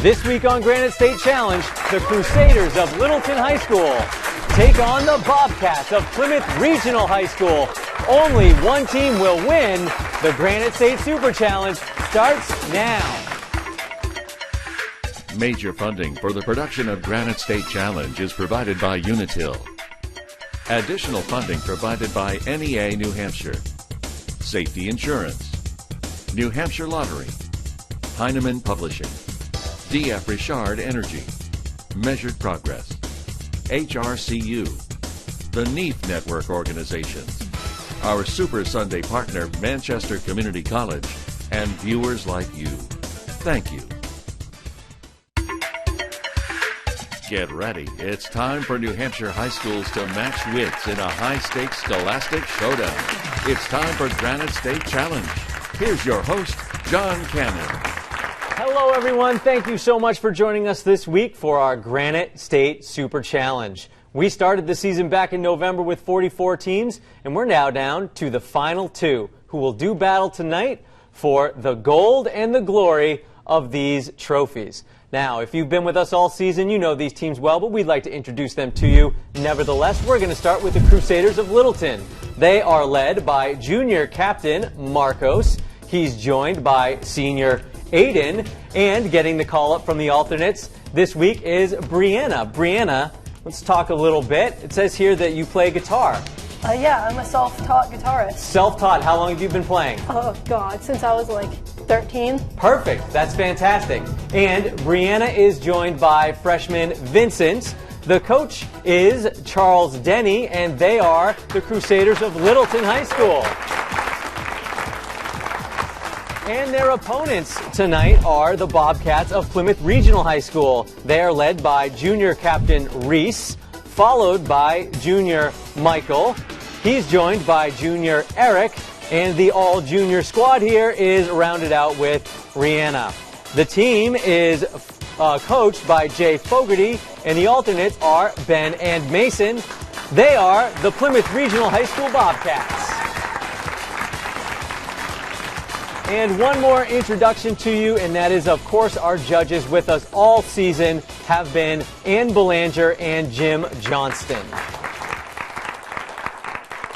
This week on Granite State Challenge, the Crusaders of Littleton High School take on the Bobcats of Plymouth Regional High School. Only one team will win. The Granite State Super Challenge starts now. Major funding for the production of Granite State Challenge is provided by Unitil. Additional funding provided by NEA New Hampshire, Safety Insurance, New Hampshire Lottery, Heinemann Publishing, D.F. Richard Energy, Measured Progress, HRCU, the NEAF Network Organizations, our Super Sunday partner Manchester Community College, and viewers like you. Thank you. Get ready. It's time for New Hampshire high schools to match wits in a high-stakes scholastic showdown. It's time for Granite State Challenge. Here's your host, John Cannon. Hello, everyone. Thank you so much for joining us this week for our Granite State Super Challenge. We started the season back in November with 44 teams, and we're now down to the final two, who will do battle tonight for the gold and the glory of these trophies. Now, if you've been with us all season, you know these teams well, but we'd like to introduce them to you. Nevertheless, we're going to start with the Crusaders of Littleton. They are led by junior captain Marcos. He's joined by senior Aiden, and getting the call up from the alternates this week is Brianna. Brianna, let's talk a little bit. It says here that you play guitar. Yeah, I'm a self-taught guitarist. Self-taught. How long have you been playing? Oh, God, since I was like 13. Perfect. That's fantastic. And Brianna is joined by freshman Vincent. The coach is Charles Denny, and they are the Crusaders of Littleton High School. And their opponents tonight are the Bobcats of Plymouth Regional High School. They are led by junior captain Reese, followed by junior Michael. He's joined by junior Eric, and the all-junior squad here is rounded out with Rihanna. The team is coached by Jay Fogarty, and the alternates are Ben and Mason. They are the Plymouth Regional High School Bobcats. And one more introduction to you, and that is, of course, our judges with us all season have been Ann Belanger and Jim Johnston.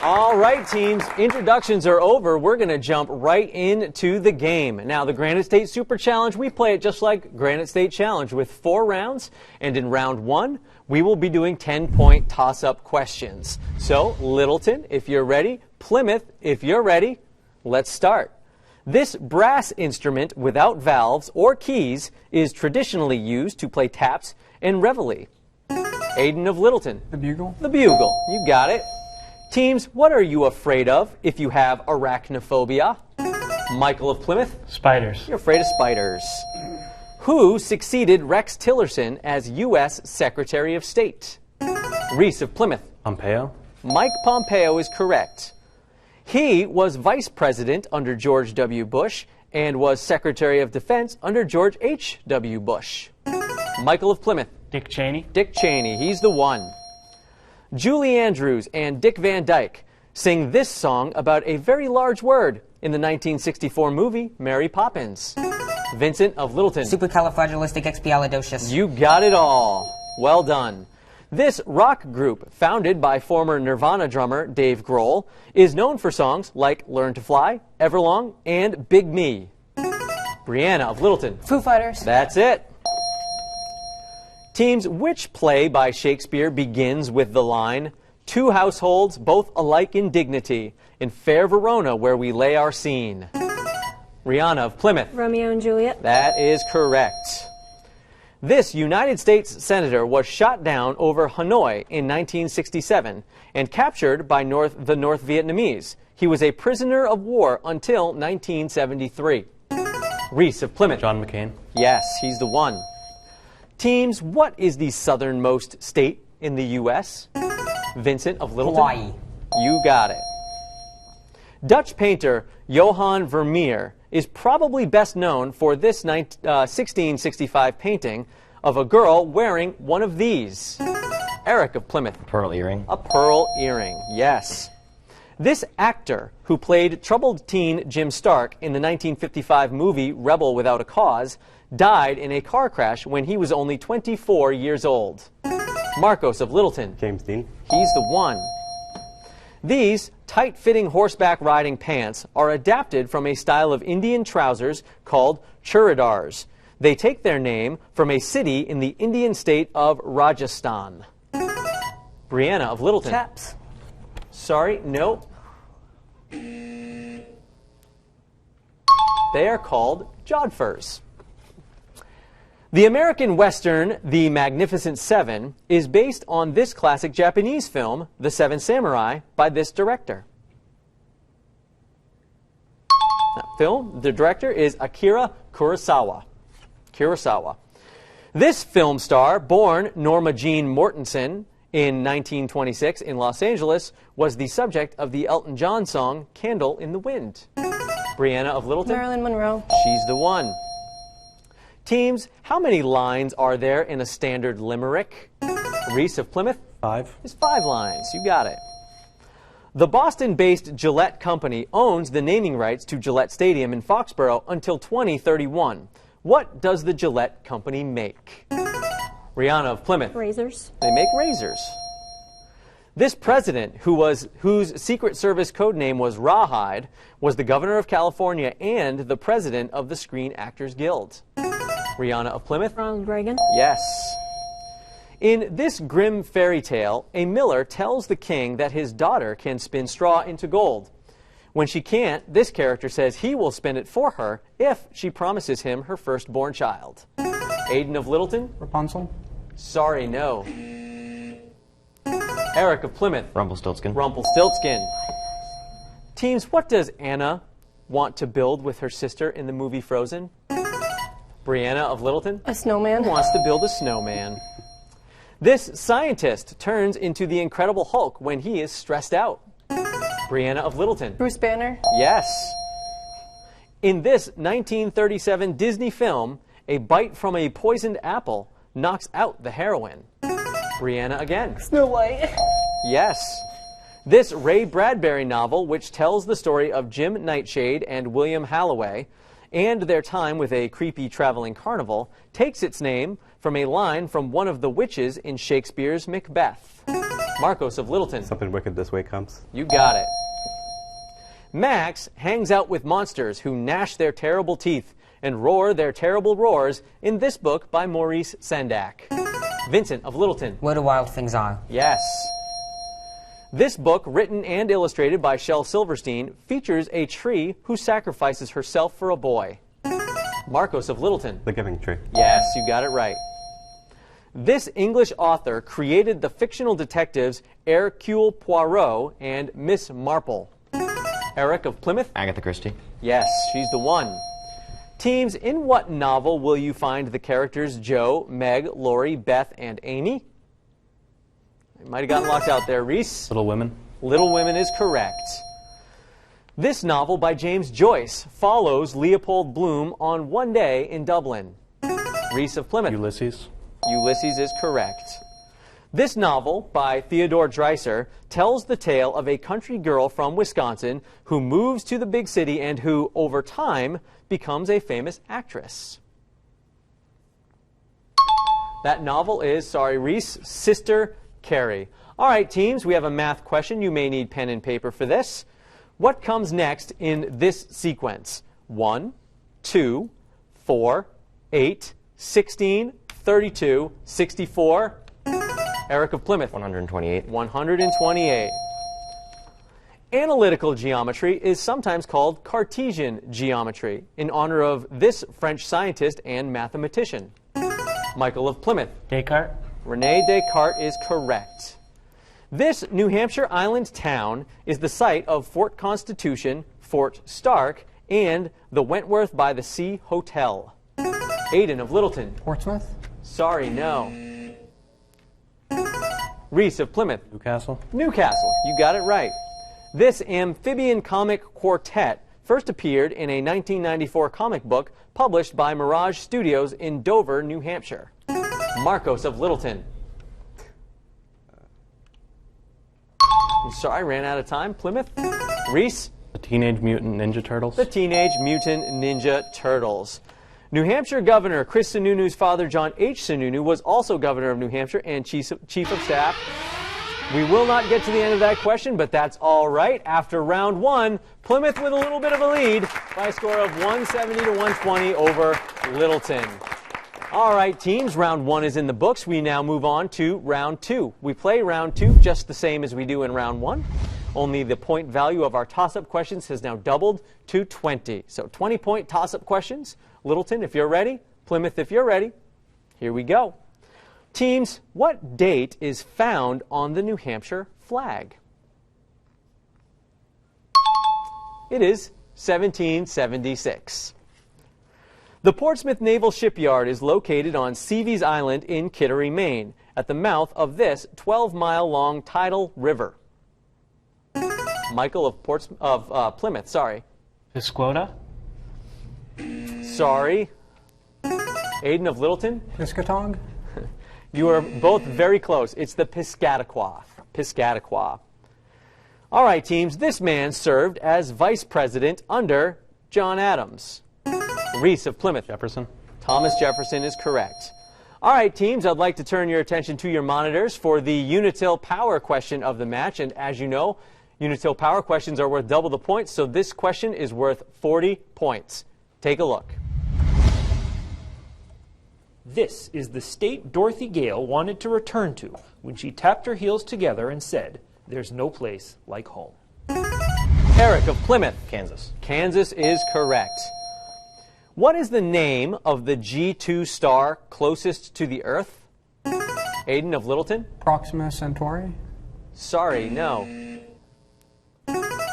All right, teams, introductions are over. We're going to jump right into the game. Now, the Granite State Super Challenge, we play it just like Granite State Challenge with 4 rounds, and in round 1, we will be doing 10-point toss-up questions. So, Littleton, if you're ready, Plymouth, if you're ready, let's start. This brass instrument without valves or keys is traditionally used to play taps and reveille. Aiden of Littleton. The bugle. The bugle. You got it. Teams, what are you afraid of if you have arachnophobia? Michael of Plymouth. Spiders. You're afraid of spiders. Who succeeded Rex Tillerson as U.S. Secretary of State? Reese of Plymouth. Pompeo. Mike Pompeo is correct. He was vice president under George W. Bush and was Secretary of Defense under George H.W. Bush. Michael of Plymouth. Dick Cheney. Dick Cheney, he's the one. Julie Andrews and Dick Van Dyke sing this song about a very large word in the 1964 movie Mary Poppins. Vincent of Littleton. Supercalifragilisticexpialidocious. You got it all. Well done. This rock group, founded by former Nirvana drummer Dave Grohl, is known for songs like Learn to Fly, Everlong, and Big Me. Brianna of Littleton. Foo Fighters. That's it. Teams, which play by Shakespeare begins with the line, "Two households, both alike in dignity, in fair Verona where we lay our scene"? Rihanna of Plymouth. Romeo and Juliet. That is correct. This United States senator was shot down over Hanoi in 1967 and captured by the North Vietnamese. He was a prisoner of war until 1973. Reese of Plymouth. John McCain. Yes, he's the one. Teams, what is the southernmost state in the U.S.? Vincent of Littleton. Hawaii. You got it. Dutch painter Johan Vermeer is probably best known for this 1665 painting of a girl wearing one of these. Eric of Plymouth. Pearl earring. A pearl earring, yes. This actor, who played troubled teen Jim Stark in the 1955 movie Rebel Without a Cause, died in a car crash when he was only 24 years old? Marcos of Littleton. James Dean. He's the one. These tight-fitting horseback riding pants are adapted from a style of Indian trousers called churidars. They take their name from a city in the Indian state of Rajasthan. Brianna of Littleton. Chaps. Sorry, no. They are called jodhpurs. The American Western, The Magnificent Seven, is based on this classic Japanese film, The Seven Samurai, by this director. The director is Akira Kurosawa. This film star, born Norma Jean Mortensen in 1926 in Los Angeles, was the subject of the Elton John song Candle in the Wind. Brianna of Littleton. Marilyn Monroe. She's the one. Teams, how many lines are there in a standard limerick? Reese of Plymouth. 5. It's 5 lines. You got it. The Boston-based Gillette Company owns the naming rights to Gillette Stadium in Foxborough until 2031. What does the Gillette Company make? Rihanna of Plymouth. Razors. They make razors. This president, whose Secret Service code name was Rawhide, was the governor of California and the president of the Screen Actors Guild. Rihanna of Plymouth. Ronald Reagan. Yes. In this grim fairy tale, a miller tells the king that his daughter can spin straw into gold. When she can't, this character says he will spin it for her if she promises him her firstborn child. Aiden of Littleton. Rapunzel. Sorry, no. Eric of Plymouth. Rumpelstiltskin. Rumpelstiltskin. Teams, what does Anna want to build with her sister in the movie Frozen? Brianna of Littleton. A snowman. Wants to build a snowman. This scientist turns into the Incredible Hulk when he is stressed out. Brianna of Littleton. Bruce Banner. Yes. In this 1937 Disney film, a bite from a poisoned apple knocks out the heroine. Brianna again. Snow White. Yes. This Ray Bradbury novel, which tells the story of Jim Nightshade and William Halloway and their time with a creepy traveling carnival, takes its name from a line from one of the witches in Shakespeare's Macbeth. Marcos of Littleton. Something wicked this way comes. You got it. Max hangs out with monsters who gnash their terrible teeth and roar their terrible roars in this book by Maurice Sendak. Vincent of Littleton. Where the Wild Things Are. Yes. This book, written and illustrated by Shel Silverstein, features a tree who sacrifices herself for a boy. Marcos of Littleton. The Giving Tree. Yes, you got it right. This English author created the fictional detectives Hercule Poirot and Miss Marple. Eric of Plymouth. Agatha Christie. Yes, she's the one. Teams, in what novel will you find the characters Joe, Meg, Lori, Beth, and Amy? I might have gotten locked out there. Reese? Little Women. Little Women is correct. This novel by James Joyce follows Leopold Bloom on one day in Dublin. Reese of Plymouth. Ulysses. Ulysses is correct. This novel by Theodore Dreiser tells the tale of a country girl from Wisconsin who moves to the big city and who, over time, becomes a famous actress. That novel is, sorry, Reese, Sister Carrie. All right, teams, we have a math question. You may need pen and paper for this. What comes next in this sequence? 1, 2, 4, 8, 16, 32, 64. Eric of Plymouth. 128. 128. Analytical geometry is sometimes called Cartesian geometry in honor of this French scientist and mathematician. Michael of Plymouth. Descartes. Rene Descartes is correct. This New Hampshire island town is the site of Fort Constitution, Fort Stark, and the Wentworth by the Sea Hotel. Aiden of Littleton. Portsmouth. Sorry, no. Reese of Plymouth. Newcastle. Newcastle. You got it right. This amphibian comic quartet first appeared in a 1994 comic book published by Mirage Studios in Dover, New Hampshire. Marcos of Littleton. I'm sorry, I ran out of time. Plymouth. Reese. The Teenage Mutant Ninja Turtles. The Teenage Mutant Ninja Turtles. New Hampshire Governor Chris Sununu's father, John H. Sununu, was also governor of New Hampshire and chief of staff. We will not get to the end of that question, but that's all right. After round one, Plymouth with a little bit of a lead by a score of 170 to 120 over Littleton. All right, teams, round one is in the books. We now move on to round two. We play round two just the same as we do in round one. Only the point value of our toss-up questions has now doubled to 20. So 20-point toss-up questions. Littleton, if you're ready. Plymouth, if you're ready. Here we go. Teams, what date is found on the New Hampshire flag? It is 1776. The Portsmouth Naval Shipyard is located on Seaveys Island in Kittery, Maine, at the mouth of this 12-mile-long tidal river. Michael of Plymouth, sorry. Pisquota? Sorry. Aiden of Littleton? Piscatawg? You are both very close. It's the Piscataqua. Piscataqua. All right, teams. This man served as vice president under John Adams. Reese of Plymouth. Jefferson. Thomas Jefferson is correct. All right, teams. I'd like to turn your attention to your monitors for the Unitil Power question of the match. And as you know, Unitil Power questions are worth double the points, so this question is worth 40 points. Take a look. This is the state Dorothy Gale wanted to return to when she tapped her heels together and said, "There's no place like home." Eric of Plymouth. Kansas. Kansas is correct. What is the name of the G2 star closest to the Earth? Aiden of Littleton? Proxima Centauri? Sorry, no.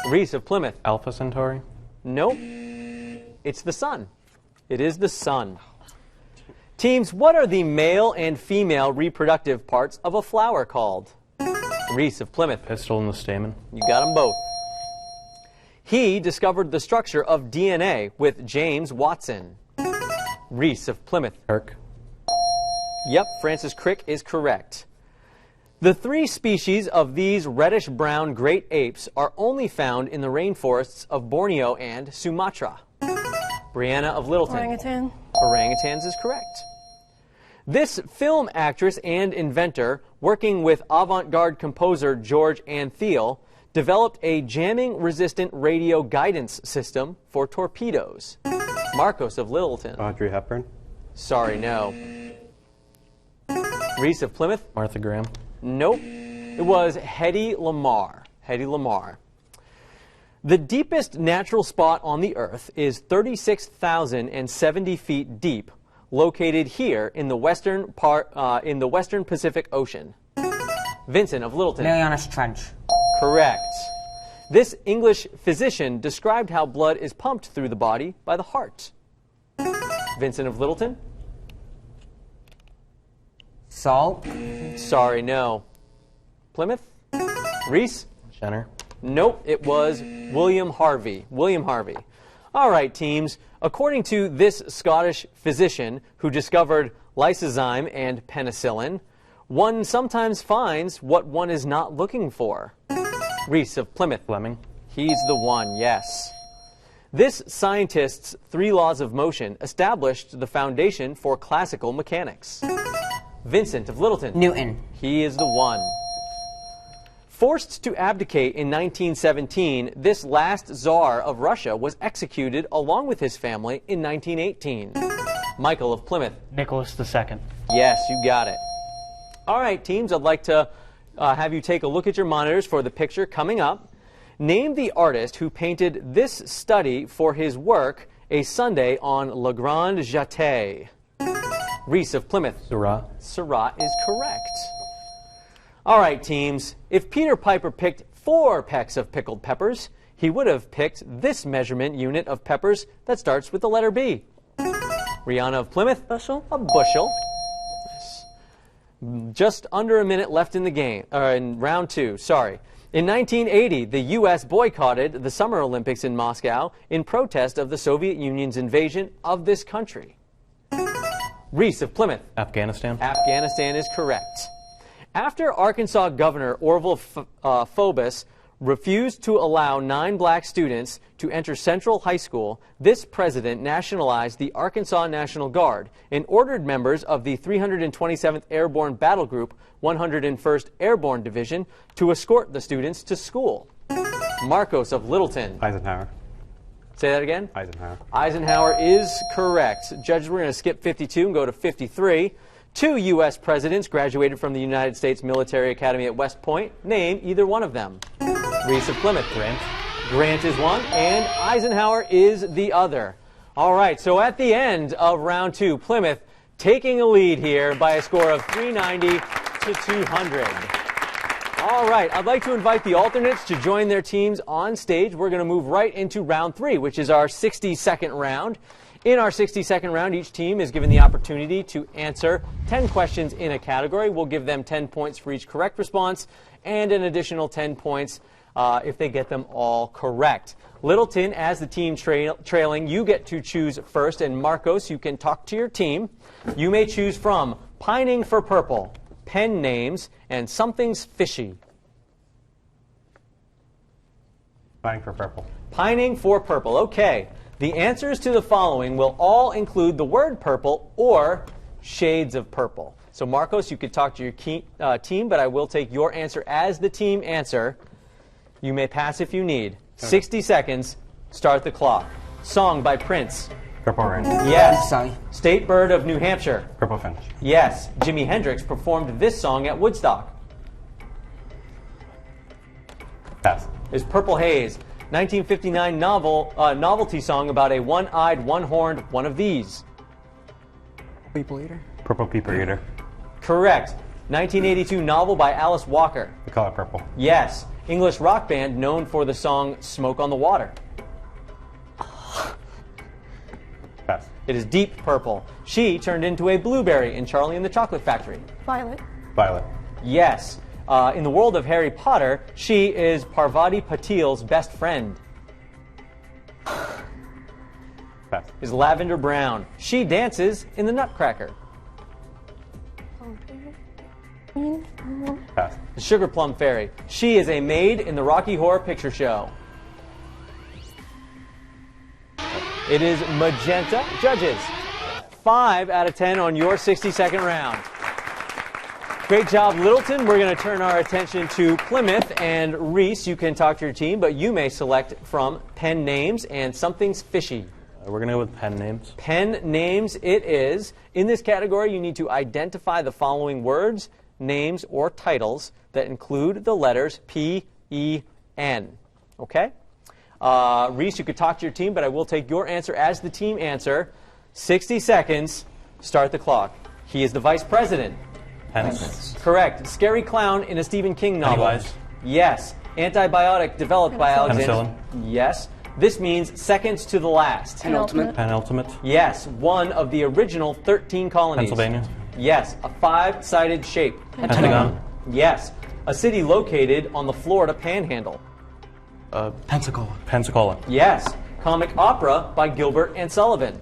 Reese of Plymouth? Alpha Centauri. Nope. It's the sun. It is the sun. Teams, what are the male and female reproductive parts of a flower called? Reese of Plymouth. Pistil and the stamen. You got them both. He discovered the structure of DNA with James Watson. Reese of Plymouth. Kirk. Yep, Francis Crick is correct. The three species of these reddish-brown great apes are only found in the rainforests of Borneo and Sumatra. Brianna of Littleton. Orangutan. Orangutans is correct. This film actress and inventor, working with avant-garde composer George Antheil, developed a jamming-resistant radio guidance system for torpedoes. Marcos of Littleton. Audrey Hepburn. Sorry, no. Reese of Plymouth. Martha Graham. Nope. It was Hedy Lamarr. Hedy Lamarr. The deepest natural spot on the Earth is 36,070 feet deep, located here in the western Pacific Ocean. Vincent of Littleton. Marianas Trench. Correct. This English physician described how blood is pumped through the body by the heart. Vincent of Littleton. Salt. Sorry, no. Plymouth. Reese. Jenner. Nope, it was William Harvey. William Harvey. All right, teams. According to this Scottish physician who discovered lysozyme and penicillin, one sometimes finds what one is not looking for. Reese of Plymouth. Fleming. He's the one, yes. This scientist's three laws of motion established the foundation for classical mechanics. Vincent of Littleton. Newton. He is the one. Forced to abdicate in 1917, this last Tsar of Russia was executed along with his family in 1918. Michael of Plymouth. Nicholas II. Yes, you got it. All right, teams, I'd like to have you take a look at your monitors for the picture coming up. Name the artist who painted this study for his work, A Sunday on La Grande Jatte. Reese of Plymouth. Seurat. Seurat is correct. All right, teams. If Peter Piper picked 4 pecks of pickled peppers, he would have picked this measurement unit of peppers that starts with the letter B. Rihanna of Plymouth. Bushel. A bushel. Yes. Just under a minute left in the game, in round 2, sorry. In 1980, the U.S. boycotted the Summer Olympics in Moscow in protest of the Soviet Union's invasion of this country. Reese of Plymouth. Afghanistan. Afghanistan is correct. After Arkansas Governor Orville Phobos refused to allow 9 black students to enter Central High School, this president nationalized the Arkansas National Guard and ordered members of the 327th Airborne Battle Group, 101st Airborne Division, to escort the students to school. Marcos of Littleton. Eisenhower. Say that again? Eisenhower. Eisenhower is correct. Judges, we're going to skip 52 and go to 53. 2 U.S. presidents graduated from the United States Military Academy at West Point. Name either one of them. Reese of Plymouth. Grant. Grant is one, and Eisenhower is the other. All right, so at the end of round 2, Plymouth taking a lead here by a score of 390 to 200. All right, I'd like to invite the alternates to join their teams on stage. We're going to move right into round 3, which is our 60-second round. In our 60-second round, each team is given the opportunity to answer 10 questions in a category. We'll give them 10 points for each correct response and an additional 10 points if they get them all correct. Littleton, as the team trailing, you get to choose first. And Marcos, you can talk to your team. You may choose from Pining for Purple, Pen Names, and Something's Fishy. Pining for Purple. Pining for Purple. Okay. The answers to the following will all include the word purple or shades of purple. So, Marcos, you could talk to your team, but I will take your answer as the team answer. You may pass if you need. 60 seconds. Start the clock. Song by Prince. Purple Rain. Yes. Sorry. State bird of New Hampshire. Purple Finch. Yes. Jimi Hendrix performed this song at Woodstock. Pass. Is Purple Haze. 1959 novelty song about a one-eyed, one-horned one of these. People eater. Purple People Eater. Correct. 1982 novel by Alice Walker. The color purple. Yes. English rock band known for the song Smoke on the Water. Pass. It is Deep Purple. She turned into a blueberry in Charlie and the Chocolate Factory. Violet. Violet. Yes. In the world of Harry Potter, she is Parvati Patil's best friend. Pass. Is Lavender Brown. She dances in the Nutcracker. Pass. The Sugar Plum Fairy. She is a maid in the Rocky Horror Picture Show. It is Magenta. Judges, 5 out of 10 on your 60-second round. Great job, Littleton. We're going to turn our attention to Plymouth. And Reese, you can talk to your team, but you may select from Pen Names and Something's Fishy. We're going to go with pen names. Pen Names it is. In this category, you need to identify the following words, names, or titles that include the letters P, E, N. Okay? Reese, you could talk to your team, but I will take your answer as the team answer. 60 seconds. Start the clock. He is the vice president. Pens. Correct. Scary clown in a Stephen King novel. Pennywise. Yes. Antibiotic developed by Alexander. Penicillin. Yes. This means seconds to the last. Penultimate. Penultimate. Yes. One of the original 13 colonies. Pennsylvania. Yes. A 5-sided shape. Pentagon. Yes. A city located on the Florida Panhandle. Pensacola. Pensacola. Yes. Comic opera by Gilbert and Sullivan.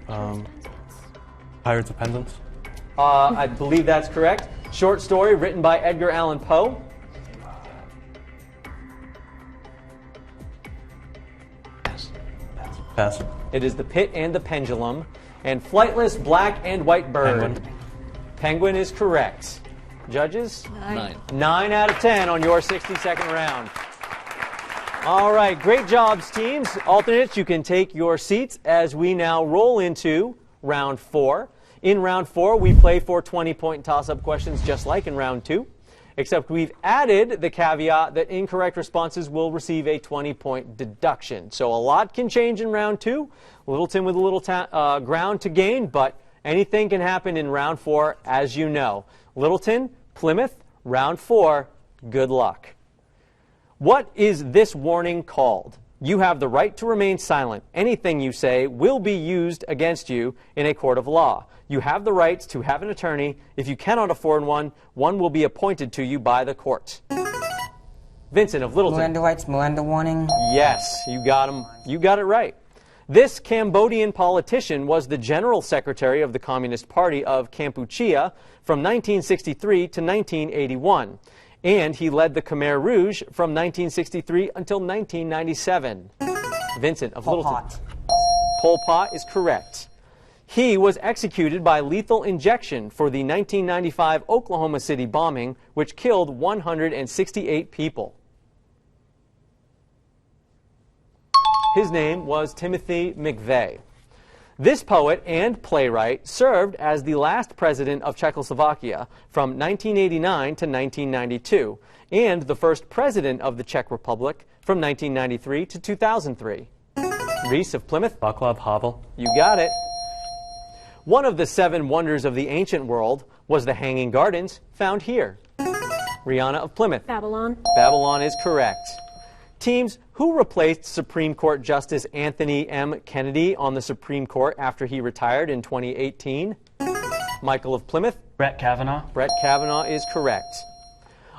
Pirates of Penzance. I believe that's correct. Short story written by Edgar Allan Poe. Pass. It is The Pit and the Pendulum. And Flightless Black and White Bird. Penguin. Penguin is correct. Judges? 9. 9 out of 10 on your 60-second round. All right, great jobs, teams. Alternates, you can take your seats as we now roll into round 4. In round 4, we play for 20-point toss-up questions just like in round 2, except we've added the caveat that incorrect responses will receive a 20-point deduction. So a lot can change in round 2. Littleton with a little ground to gain, but anything can happen in round 4, as you know. Littleton, Plymouth, round 4, good luck. What is this warning called? You have the right to remain silent. Anything you say will be used against you in a court of law. You have the right to have an attorney. If you cannot afford one, one will be appointed to you by the court. Vincent of Littleton. Miranda rights, Miranda warning. Yes, you got him. You got it right. This Cambodian politician was the general secretary of the Communist Party of Kampuchea from 1963 to 1981. And he led the Khmer Rouge from 1963 until 1997. Vincent of Littleton. Pot. Pol Pot is correct. He was executed by lethal injection for the 1995 Oklahoma City bombing, which killed 168 people. His name was Timothy McVeigh. This poet and playwright served as the last president of Czechoslovakia from 1989 to 1992, and the first president of the Czech Republic from 1993 to 2003. Reese of Plymouth. Václav Havel. You got it. One of the 7 wonders of the ancient world was the Hanging Gardens, found here. Rihanna of Plymouth. Babylon. Babylon is correct. Teams, who replaced Supreme Court Justice Anthony M. Kennedy on the Supreme Court after he retired in 2018? Michael of Plymouth. Brett Kavanaugh. Brett Kavanaugh is correct.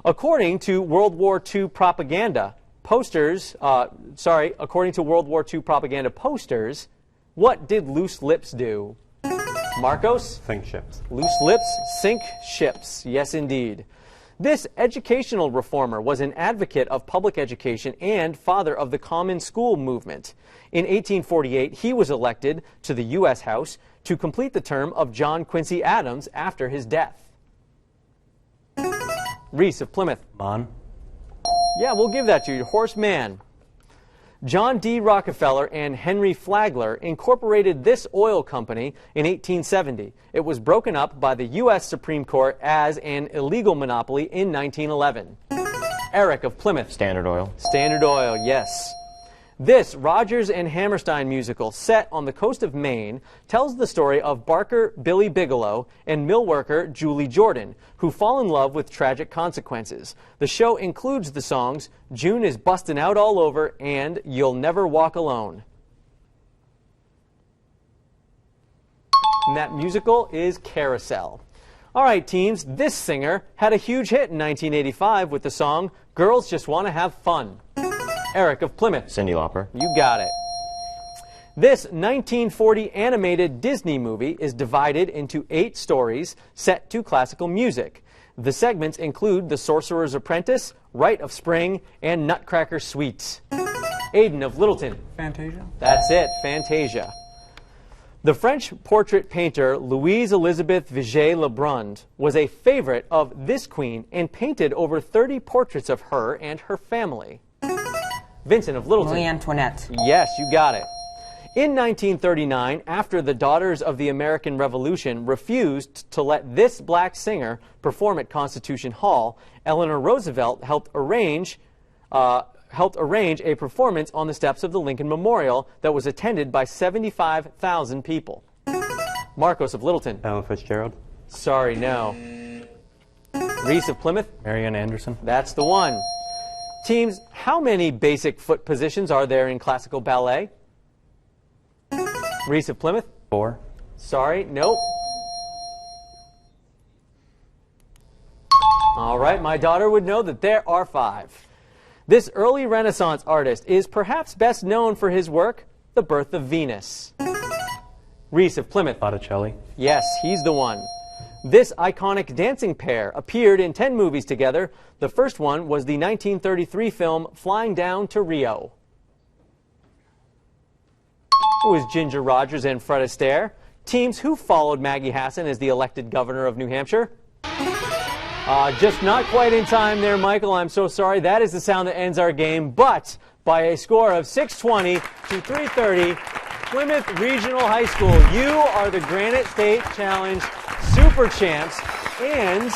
According to World War II propaganda posters, what did loose lips do? Marcos? Sink ships. Loose lips sink ships. Yes, indeed. This educational reformer was an advocate of public education and father of the Common School movement. In 1848, he was elected to the U.S. House to complete the term of John Quincy Adams after his death. Reese of Plymouth. Mann. Yeah, we'll give that to you. Horace Mann. John D. Rockefeller and Henry Flagler incorporated this oil company in 1870. It was broken up by the U.S. Supreme Court as an illegal monopoly in 1911. Eric of Plymouth. Standard Oil. Standard Oil, yes. This Rodgers and Hammerstein musical, set on the coast of Maine, tells the story of barker Billy Bigelow and mill worker Julie Jordan, who fall in love with tragic consequences. The show includes the songs June is Bustin' Out All Over and You'll Never Walk Alone. And that musical is Carousel. All right, teams, this singer had a huge hit in 1985 with the song Girls Just Want to Have Fun. Eric of Plymouth. Cyndi Lauper. You got it. This 1940 animated Disney movie is divided into 8 stories set to classical music. The segments include The Sorcerer's Apprentice, Rite of Spring, and Nutcracker Suite. Aiden of Littleton. Fantasia. That's it, Fantasia. The French portrait painter Louise Elizabeth Vigée Lebrun was a favorite of this queen and painted over 30 portraits of her and her family. Vincent of Littleton. Marie Antoinette. Yes, you got it. In 1939, after the Daughters of the American Revolution refused to let this black singer perform at Constitution Hall, Eleanor Roosevelt helped arrange a performance on the steps of the Lincoln Memorial that was attended by 75,000 people. Marcos of Littleton. Ella Fitzgerald. Sorry, no. Reese of Plymouth. Marian Anderson. That's the one. Teams, how many basic foot positions are there in classical ballet? Reese of Plymouth. 4. Sorry, nope. All right, my daughter would know that there are 5. This early Renaissance artist is perhaps best known for his work, The Birth of Venus. Reese of Plymouth. Botticelli. Yes, he's the one. This iconic dancing pair appeared in 10 movies together. The first one was the 1933 film Flying Down to Rio. It was Ginger Rogers and Fred Astaire. Teams, who followed Maggie Hassan as the elected governor of New Hampshire? Just not quite in time there, Michael. I'm so sorry. That is the sound that ends our game. But by a score of 620 to 330, Plymouth Regional High School, you are the Granite State Challenge Super Champs, and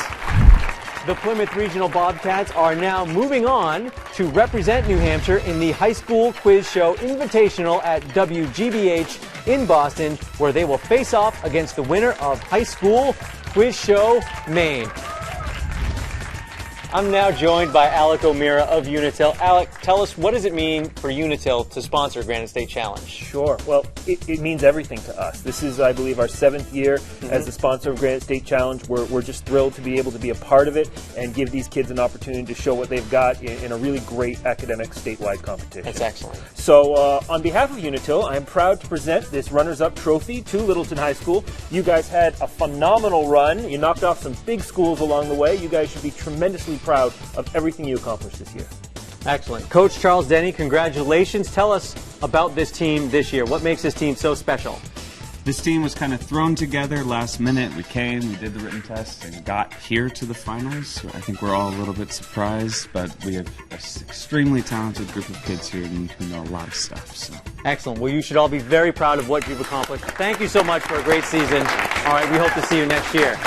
the Plymouth Regional Bobcats are now moving on to represent New Hampshire in the High School Quiz Show Invitational at WGBH in Boston, where they will face off against the winner of High School Quiz Show Maine. I'm now joined by Alec O'Meara of Unitil. Alec, tell us, what does it mean for Unitil to sponsor Granite State Challenge? Sure. Well, it means everything to us. This is, I believe, our 7th year as the sponsor of Granite State Challenge. We're just thrilled to be able to be a part of it and give these kids an opportunity to show what they've got in a really great academic statewide competition. That's excellent. So on behalf of Unitil, I am proud to present this runners-up trophy to Littleton High School. You guys had a phenomenal run. You knocked off some big schools along the way. You guys should be tremendously incredibly proud of everything you accomplished this year. Excellent. Coach Charles Denny, congratulations. Tell us about this team this year. What makes this team so special? This team was kind of thrown together last minute. We came, we did the written test, and got here to the finals. I think we're all a little bit surprised, but we have an extremely talented group of kids here who know a lot of stuff. So. Excellent. Well, you should all be very proud of what you've accomplished. Thank you so much for a great season. All right, we hope to see you next year.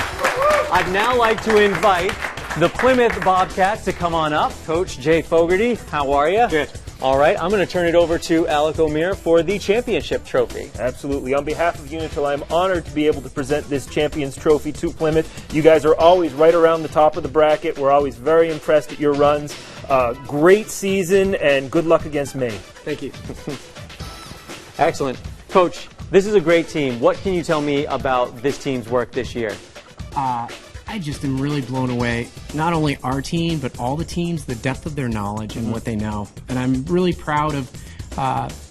I'd now like to invite the Plymouth Bobcats to come on up. Coach Jay Fogarty, how are you? Good. All right, I'm going to turn it over to Alec O'Meara for the championship trophy. Absolutely. On behalf of Unitil, I'm honored to be able to present this Champions Trophy to Plymouth. You guys are always right around the top of the bracket. We're always very impressed at your runs. Great season, and good luck against Maine. Thank you. Excellent. Coach, this is a great team. What can you tell me about this team's work this year? I just am really blown away, not only our team, but all the teams, the depth of their knowledge and what they know. And I'm really proud of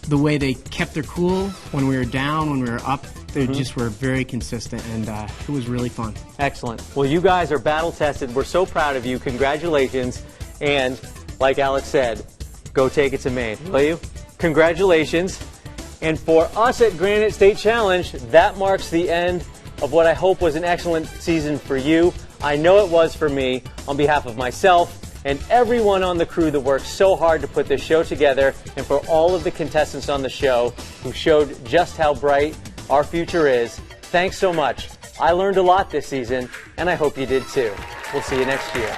the way they kept their cool when we were down, when we were up. They just were very consistent, and it was really fun. Excellent. Well, you guys are battle-tested. We're so proud of you. Congratulations. And like Alex said, go take it to Maine, will you? Congratulations. And for us at Granite State Challenge, that marks the end of what I hope was an excellent season for you. I know it was for me. On behalf of myself and everyone on the crew that worked so hard to put this show together, and for all of the contestants on the show who showed just how bright our future is, thanks so much. I learned a lot this season, and I hope you did too. We'll see you next year.